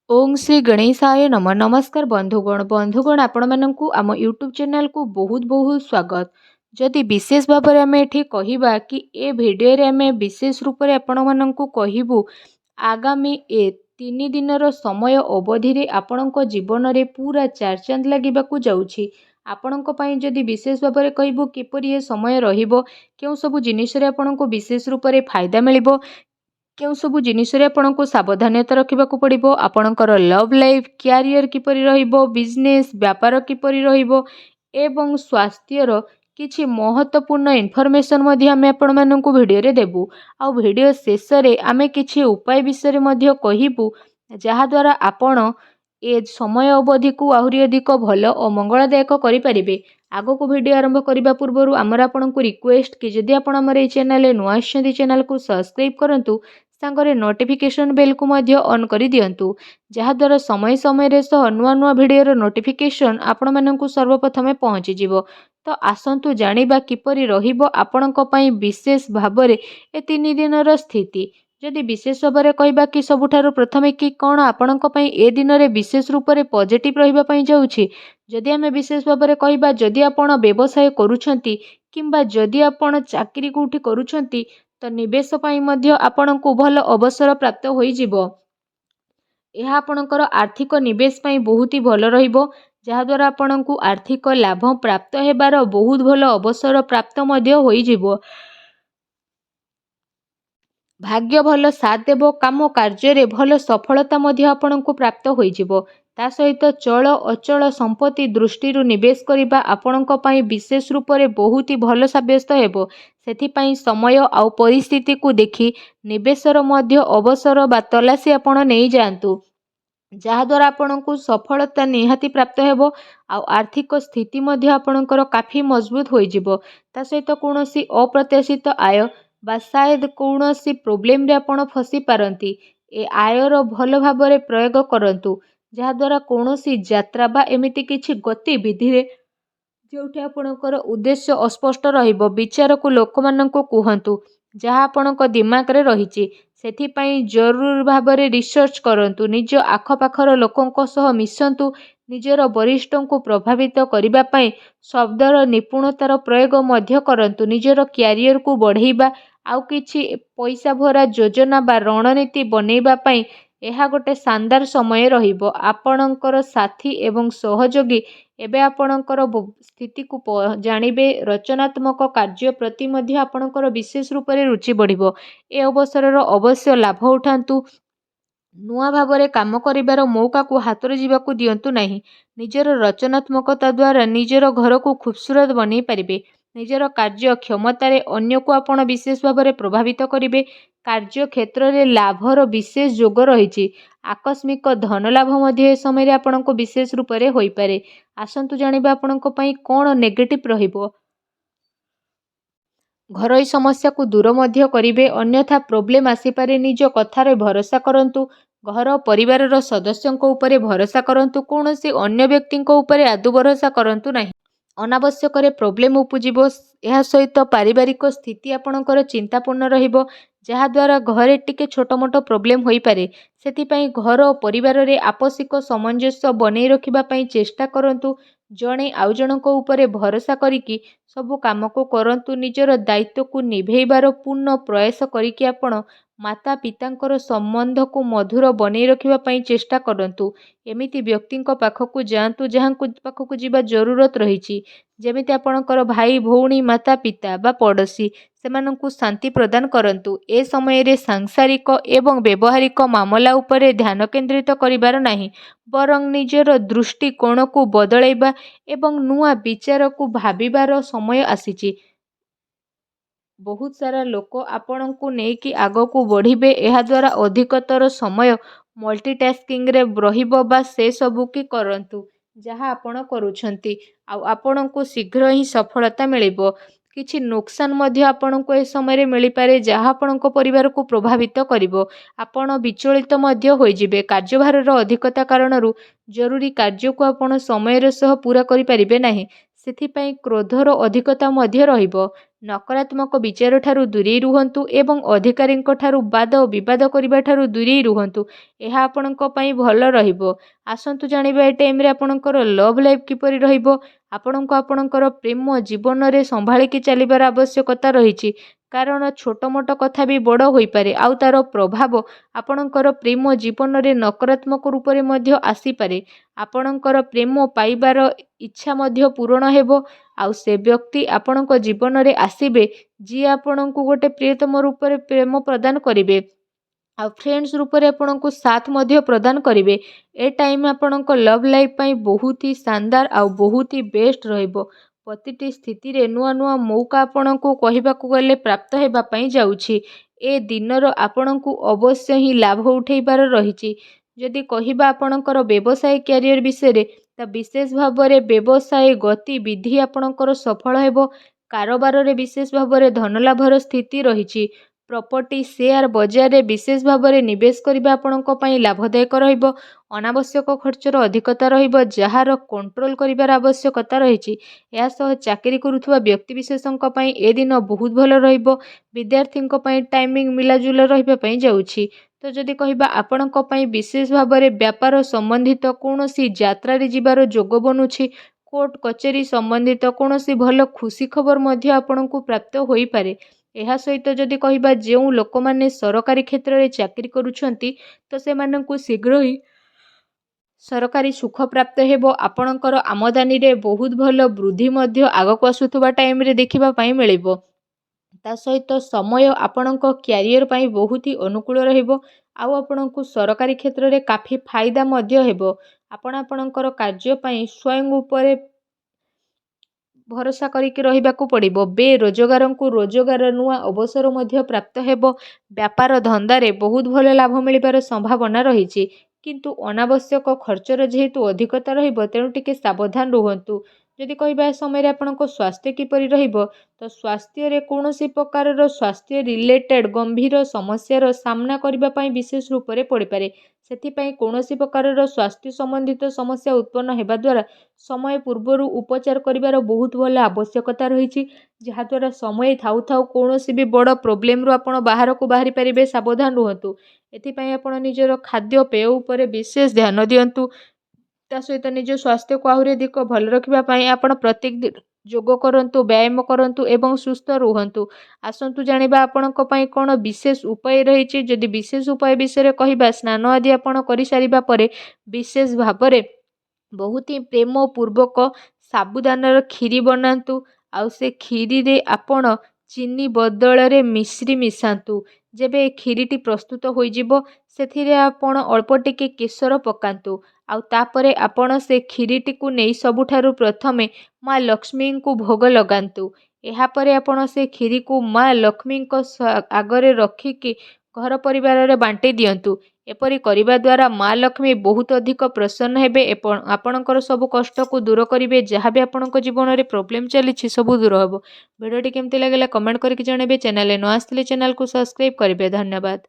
ओम श्री गणेशाय नम नमस्कार बंधुगण आपण माननकु आम यूट्यूब चैनल को बहुत बहुत स्वागत। जदि विशेष भाव में आम एठी कहिबा कि ए भिडियो रे आम विशेष रूप से आपण माननकु कहिबु आगामी ए 3 दिनर समय अवधि रे आपणक जीवन रे पूरा चार चांद लागिबाकु जाउछि। आपणक पई जदि विशेष भाव में कहिबु किपरि ए समय रहिबो केउ सब जिनिस रे आपणक विशेष रूप से फायदा मिलिबो केउ सबु जिनिसरे आपनको सावधानता रखिबाकु पड़िबो आपणकर लव लाइफ क्यारियर किपरि रहिबो बिजनेस व्यापार किपरि रहिबो एवं स्वास्थ्यर किछि महत्वपूर्ण इनफॉरमेशन मध्ये आमे आपण माननकु भिडियो रे देबु। आ भिडियो शेष रे आमे किछि उपाय विषय रे मध्ये कहिबु जहा द्वारा आपण ए समय अवधि को आहुरी अधिक भल और मंगलदायक करि परिबे। आगो को वीडियो आरंभ करबा पूर्वरु आमर आपनकु रिक्वेस्ट कि जदि आपण हमर ए चैनल नुआ आछंती चैनल को सब्सक्राइब करंतु सांगरे नोटिफिकेशन बेल को मध्य ऑन करि दियंतु जहा द्वारा समय समय रे सह नुआ नुआ वीडियो रो नोटिफिकेशन आपण माननकु सर्वप्रथमे पहुंची जिवो। तो आसंतु जानिबा किपरि रहिबो आपणक पई विशेष भाबरे ए 3 दिनर स्थिति। जदि विशेष भाव में कहबा कि सबुठारु प्रथमे कि कौन आपणक पई ए दिन रे विशेष रूप से पॉजिटिव रहिबा पई जाउछि। जदि आमे विशेष भाव में कहबा जदि आपण व्यवसाय करूछंती किंबा जदि आपण चाकरी कोठी करूछंती तो निवेश पई मध्य आपणको भल अवसर प्राप्त होई जिवो। यह आपणकर आर्थिक निवेश पई बहुत ही भल रहिबो जहा द्वारा आपणको आर्थिक लाभ प्राप्त हेबार बहुत भल अवसर प्राप्त मध्य होई जिवो। भाग्य भल साथ देव काम कार्य रे भल सफलता मध्य आपणको प्राप्त होई जिवो। ता सहित चल अचल संपत्ति दृष्टि निवेश करिबा आपणक पई विशेष रूप से बहुत ही भल साब्यस्त हेबो। सेथिपई समय आउ परिस्थिति को देखि निवेशर मध्य अवसर बा तलासी आपण नहीं जातु जहा द्वारा आपणको सफलता निहाती प्राप्त हेबो। आउ आर्थिक स्थिति मध्य आपणकर काफी मजबूत होई जिवो। ता सहित कोनोसी अप्रत्याशित आय बा शायद कौनसी प्रोब्लेम रे आपण फसी पारंती ए आयर भल भाव में प्रयोग करंतु जहा द्वारा कौनसी यात्रा बा एमिति किछि गतिविधि रे जोठी आपणकर उद्देश्य अस्पष्ट रहिबो विचार को लोक माननको कुहंतु जहा आपणक दिमाग रे रहिछि। सेथिपई जरूर भाव में रिसर्च करंतु निज आखपाखर लोकंक सह मिसंतु निजर वरिष्ठों को प्रभावित करने पाई शब्दर निपुणतार प्रयोग मध्य करंतु निजर क्यारियर को बढ़ेबा आउ किछि पैसा भरा योजना बा रणनीति बनैबा पाई यह गोटे शानदार समय रहिबो। आपणकर साथी एवं सहयोगी एबे आपणकर स्थिति को जानिबे रचनात्मक कार्य प्रति मध्य आपणकर विशेष रूप से रुचि बढ़िबो। ए अवसर अवश्य लाभ उठांतु नुआ भाव में काम करिबार मौका को हाथ जीवाकू दियंतु नहीं। निजर रचनात्मकता द्वारा निजर घर को खूबसूरत बनै पारिबे। निजर कार्य क्षमतार अन्य को आपण विशेष भाव में प्रभावित करिबे। कार्य क्षेत्र में लाभर विशेष जोग रही आकस्मिक धन लाभ मध्य समय आपनको विशेष रूप से होई पारे। आसंतु जानिबा आपनको पई कोन नेगेटिव रहिबो। घरोई समस्या को दूर मध्य करिबे अन्यथा प्रोब्लेम आसीपारे निज कथार भरोसा करंतु घर परिवार सदस्यों उपरे भरोसा करंतु कौनसी अन्य व्यक्ति उपरे आदु भरोसा करंतु नहीं। अनावश्यक प्रोब्लेम उपजिबो। यह सहित पारिवारिक स्थिति आपणकर चिंतापूर्ण रहिबो जहा द्वारा घरे टिके छोट मोट प्रोब्लेम होई पारे। सेथिपई घर और परिवार रे आपसिक सामंजस्य बनै रखिबा पई चेष्टा करंतु जणे आउ जनक उपरे भरोसा करिकी सबु काम को करंतु निजर दायित्व को निभेइबार पूर्ण प्रयास करिकी आपण माता पितांकर संबंध को मधुर बनै रखिबा पई चेष्टा करंतु। एमिति व्यक्ति पाखकु जांतु जहांकु पाखकु जीवा जरूरत रहिछि जेमिति आपणकर भाई भौणी माता पिता बा पड़ोसी सेमानंकु शांति प्रदान करंतु। ए समय रे सांसारिक एवं व्यवहारिक मामला उपरे ध्यान केंद्रित करिबार नाही बरं निजर दृष्टिकोण को बदलैबा एवं नुआ विचार को भाबिबार समय आसीछि। बहुत सारा लोक आपण को नेकी आग को बढ़िबे एहा द्वारा अधिकतर समय मल्टीटास्किंग रे रहिबो बा से सबु की करंतु जहा आपण करूछंती आ आपण को शीघ्र ही सफलता मिलिबो। किछि नुकसान मध्य आपण को ए समय रे मिली पारे जहा आपण को परिवार को प्रभावित करिवो। आपण विचलित मध्य होई जिवे कार्यभार रो अधिकता कारणरू जरूरी कार्य को आपण समय रे सह पूरा करि परिबे नाही। सेथिपई क्रोधर अधिकता मध्य रहिबो। ନକାରାତ୍ମକ ବିଚାର ଠାରୁ ଦୂରେଇ ରୁହନ୍ତୁ ଏବଂ ଅଧିକାରୀଙ୍କ ଠାରୁ ବାଦ ବିବାଦ କରିବା ଠାରୁ ଦୂରେଇ ରୁହନ୍ତୁ। ଏହା ଆପଣଙ୍କ ପାଇଁ ଭଲ ରହିବ। ଆସନ୍ତୁ ଜାଣିବା ଏ ଟାଇମ୍ରେ ଆପଣଙ୍କର ଲଭ୍ ଲାଇଫ୍ କିପରି ରହିବ। ଆପଣଙ୍କୁ ଆପଣଙ୍କର ପ୍ରେମ ଜୀବନରେ ସମ୍ଭାଳିକି ଚାଲିବାର ଆବଶ୍ୟକତା ରହିଛି। କାରଣ ଛୋଟ ମୋଟ କଥା ବି ବଡ଼ ହୋଇପାରେ ଆଉ ତାର ପ୍ରଭାବ ଆପଣଙ୍କର ପ୍ରେମ ଜୀବନରେ ନକାରାତ୍ମକ ରୂପରେ ମଧ୍ୟ ଆସିପାରେ। ଆପଣଙ୍କର ପ୍ରେମ ପାଇବାର ଇଚ୍ଛା ମଧ୍ୟ ପୂରଣ ହେବ ଆଉ ସେ ବ୍ୟକ୍ତି ଆପଣଙ୍କ ଜୀବନରେ ଆସିବେ ଯିଏ ଆପଣଙ୍କୁ ଗୋଟେ ପ୍ରିୟତମ ରୂପରେ ପ୍ରେମ ପ୍ରଦାନ କରିବେ ଆଉ ଫ୍ରେଣ୍ଡସ୍ ରୂପରେ ଆପଣଙ୍କୁ ସାଥ ମଧ୍ୟ ପ୍ରଦାନ କରିବେ। ଏ ଟାଇମ୍ ଆପଣଙ୍କ ଲଭ୍ ଲାଇଫ୍ ପାଇଁ ବହୁତ ହି ଶାନଦାର ଆଉ ବହୁତ ହି ବେଷ୍ଟ ରହିବ। ପ୍ରତିଟି ସ୍ଥିତିରେ ନୂଆ ନୂଆ ମୌକା ଆପଣଙ୍କୁ କହିବାକୁ ଗଲେ ପ୍ରାପ୍ତ ହେବା ପାଇଁ ଯାଉଛି। ଏ ଦିନର ଆପଣଙ୍କୁ ଅବଶ୍ୟ ହିଁ ଲାଭ ଉଠେଇବାର ରହିଛି। ଯଦି କହିବା ଆପଣଙ୍କର ବ୍ୟବସାୟ କ୍ୟାରିୟର ବିଷୟରେ ତା ବିଶେଷ ଭାବରେ ବ୍ୟବସାୟ ଗତିବିଧି ଆପଣଙ୍କର ସଫଳ ହେବ। କାରବାରରେ ବିଶେଷ ଭାବରେ ଧନଲାଭର ସ୍ଥିତି ରହିଛି। ପ୍ରପର୍ଟି ସେୟାର ବଜାରରେ ବିଶେଷ ଭାବରେ ନିବେଶ କରିବା ଆପଣଙ୍କ ପାଇଁ ଲାଭଦାୟକ ରହିବ। ଅନାବଶ୍ୟକ ଖର୍ଚ୍ଚର ଅଧିକତା ରହିବ ଯାହାର କଣ୍ଟ୍ରୋଲ କରିବାର ଆବଶ୍ୟକତା ରହିଛି। ଏହା ସହ ଚାକିରି କରୁଥିବା ବ୍ୟକ୍ତିବିଶେଷଙ୍କ ପାଇଁ ଏ ଦିନ ବହୁତ ଭଲ ରହିବ। ବିଦ୍ୟାର୍ଥୀଙ୍କ ପାଇଁ ଟାଇମିଂ ମିଲାଜୁଲା ରହିବା ପାଇଁ ଯାଉଛି। ତ ଯଦି କହିବା ଆପଣଙ୍କ ପାଇଁ ବିଶେଷ ଭାବରେ ବ୍ୟାପାର ସମ୍ବନ୍ଧିତ କୌଣସି ଯାତ୍ରାରେ ଯିବାର ଯୋଗ ବନୁଛି। କୋର୍ଟ କଚେରୀ ସମ୍ବନ୍ଧିତ କୌଣସି ଭଲ ଖୁସି ଖବର ମଧ୍ୟ ଆପଣଙ୍କୁ ପ୍ରାପ୍ତ ହୋଇପାରେ। ଏହା ସହିତ ଯଦି କହିବା ଯେଉଁ ଲୋକମାନେ ସରକାରୀ କ୍ଷେତ୍ରରେ ଚାକିରି କରୁଛନ୍ତି ତ ସେମାନଙ୍କୁ ଶୀଘ୍ର ହିଁ ସରକାରୀ ସୁଖ ପ୍ରାପ୍ତ ହେବ। ଆପଣଙ୍କର ଆମଦାନୀରେ ବହୁତ ଭଲ ବୃଦ୍ଧି ମଧ୍ୟ ଆଗକୁ ଆସୁଥିବା ଟାଇମ୍ରେ ଦେଖିବା ପାଇଁ ମିଳିବ। ତା ସହିତ ସମୟ ଆପଣଙ୍କ କ୍ୟାରିୟର ପାଇଁ ବହୁତ ହି ଅନୁକୂଳ ରହିବ ଆଉ ଆପଣଙ୍କୁ ସରକାରୀ କ୍ଷେତ୍ରରେ କାଫି ଫାଇଦା ମଧ୍ୟ ହେବ। ଆପଣ ଆପଣଙ୍କର କାର୍ଯ୍ୟ ପାଇଁ ସ୍ୱୟଂ ଉପରେ ଭରସା କରିକି ରହିବାକୁ ପଡ଼ିବ। ବେରୋଜଗାରଙ୍କୁ ରୋଜଗାର ନୂଆ ଅବସର ମଧ୍ୟ ପ୍ରାପ୍ତ ହେବ। ବ୍ୟାପାର ଧନ୍ଦାରେ ବହୁତ ଭଲ ଲାଭ ମିଳିବାର ସମ୍ଭାବନା ରହିଛି। କିନ୍ତୁ ଅନାବଶ୍ୟକ ଖର୍ଚ୍ଚର ଯେହେତୁ ଅଧିକତା ରହିବ ତେଣୁ ଟିକେ ସାବଧାନ ରୁହନ୍ତୁ। ଯଦି କହିବା ଏ ସମୟରେ ଆପଣଙ୍କ ସ୍ୱାସ୍ଥ୍ୟ କିପରି ରହିବ ତ ସ୍ୱାସ୍ଥ୍ୟରେ କୌଣସି ପ୍ରକାରର ସ୍ୱାସ୍ଥ୍ୟ ରିଲେଟେଡ୍ ଗମ୍ଭୀର ସମସ୍ୟାର ସାମ୍ନା କରିବା ପାଇଁ ବିଶେଷ ରୂପରେ ପଡ଼ିପାରେ। ସେଥିପାଇଁ କୌଣସି ପ୍ରକାରର ସ୍ୱାସ୍ଥ୍ୟ ସମ୍ବନ୍ଧିତ ସମସ୍ୟା ଉତ୍ପନ୍ନ ହେବା ଦ୍ୱାରା ସମୟ ପୂର୍ବରୁ ଉପଚାର କରିବାର ବହୁତ ଭଲ ଆବଶ୍ୟକତା ରହିଛି। ଯାହାଦ୍ୱାରା ସମୟ ଥାଉ ଥାଉ କୌଣସି ବି ବଡ଼ ପ୍ରୋବ୍ଲେମରୁ ଆପଣ ବାହାରକୁ ବାହାରି ପାରିବେ। ସାବଧାନ ରୁହନ୍ତୁ। ଏଥିପାଇଁ ଆପଣ ନିଜର ଖାଦ୍ୟପେୟ ଉପରେ ବିଶେଷ ଧ୍ୟାନ ଦିଅନ୍ତୁ। ତା ସହିତ ନିଜ ସ୍ୱାସ୍ଥ୍ୟକୁ ଆହୁରି ଅଧିକ ଭଲ ରଖିବା ପାଇଁ ଆପଣ ପ୍ରତ୍ୟେକ ଦିନ ଯୋଗ କରନ୍ତୁ, ବ୍ୟାୟାମ କରନ୍ତୁ ଏବଂ ସୁସ୍ଥ ରୁହନ୍ତୁ। ଆସନ୍ତୁ ଜାଣିବା ଆପଣଙ୍କ ପାଇଁ କ'ଣ ବିଶେଷ ଉପାୟ ରହିଛି। ଯଦି ବିଶେଷ ଉପାୟ ବିଷୟରେ କହିବା ସ୍ନାନ ଆଦି ଆପଣ କରିସାରିବା ପରେ ବିଶେଷ ଭାବରେ ବହୁତ ହିଁ ପ୍ରେମ ପୂର୍ବକ ସାବୁଦାନାର କ୍ଷୀରି ବନାନ୍ତୁ ଆଉ ସେ କ୍ଷୀରିରେ ଆପଣ ଚିନି ବଦଳରେ ମିଶ୍ରି ମିଶାନ୍ତୁ। ଯେବେ ଏ କ୍ଷୀରିଟି ପ୍ରସ୍ତୁତ ହୋଇଯିବ ସେଥିରେ ଆପଣ ଅଳ୍ପ ଟିକେ କେଶର ପକାନ୍ତୁ ଆଉ ତାପରେ ଆପଣ ସେ କ୍ଷୀରିଟିକୁ ନେଇ ସବୁଠାରୁ ପ୍ରଥମେ ମା ଲକ୍ଷ୍ମୀଙ୍କୁ ଭୋଗ ଲଗାନ୍ତୁ। ଏହାପରେ ଆପଣ ସେ କ୍ଷୀରିକୁ ମା ଲକ୍ଷ୍ମୀଙ୍କ ଆଗରେ ରଖିକି ଘର ପରିବାରରେ ବାଣ୍ଟି ଦିଅନ୍ତୁ। ଏପରି କରିବା ଦ୍ୱାରା ମା ଲକ୍ଷ୍ମୀ ବହୁତ ଅଧିକ ପ୍ରସନ୍ନ ହେବେ ଏବଂ ଆପଣଙ୍କର ସବୁ କଷ୍ଟକୁ ଦୂର କରିବେ। ଯାହା ବି ଆପଣଙ୍କ ଜୀବନରେ ପ୍ରୋବ୍ଲେମ୍ ଚାଲିଛି ସବୁ ଦୂର ହେବ। ଭିଡ଼ିଓଟି କେମିତି ଲାଗିଲା କମେଣ୍ଟ କରିକି ଜଣାଇବେ। ଚ୍ୟାନେଲରେ ନ ଆସିଥିଲେ ଚ୍ୟାନେଲକୁ ସବସ୍କ୍ରାଇବ୍ କରିବେ। ଧନ୍ୟବାଦ।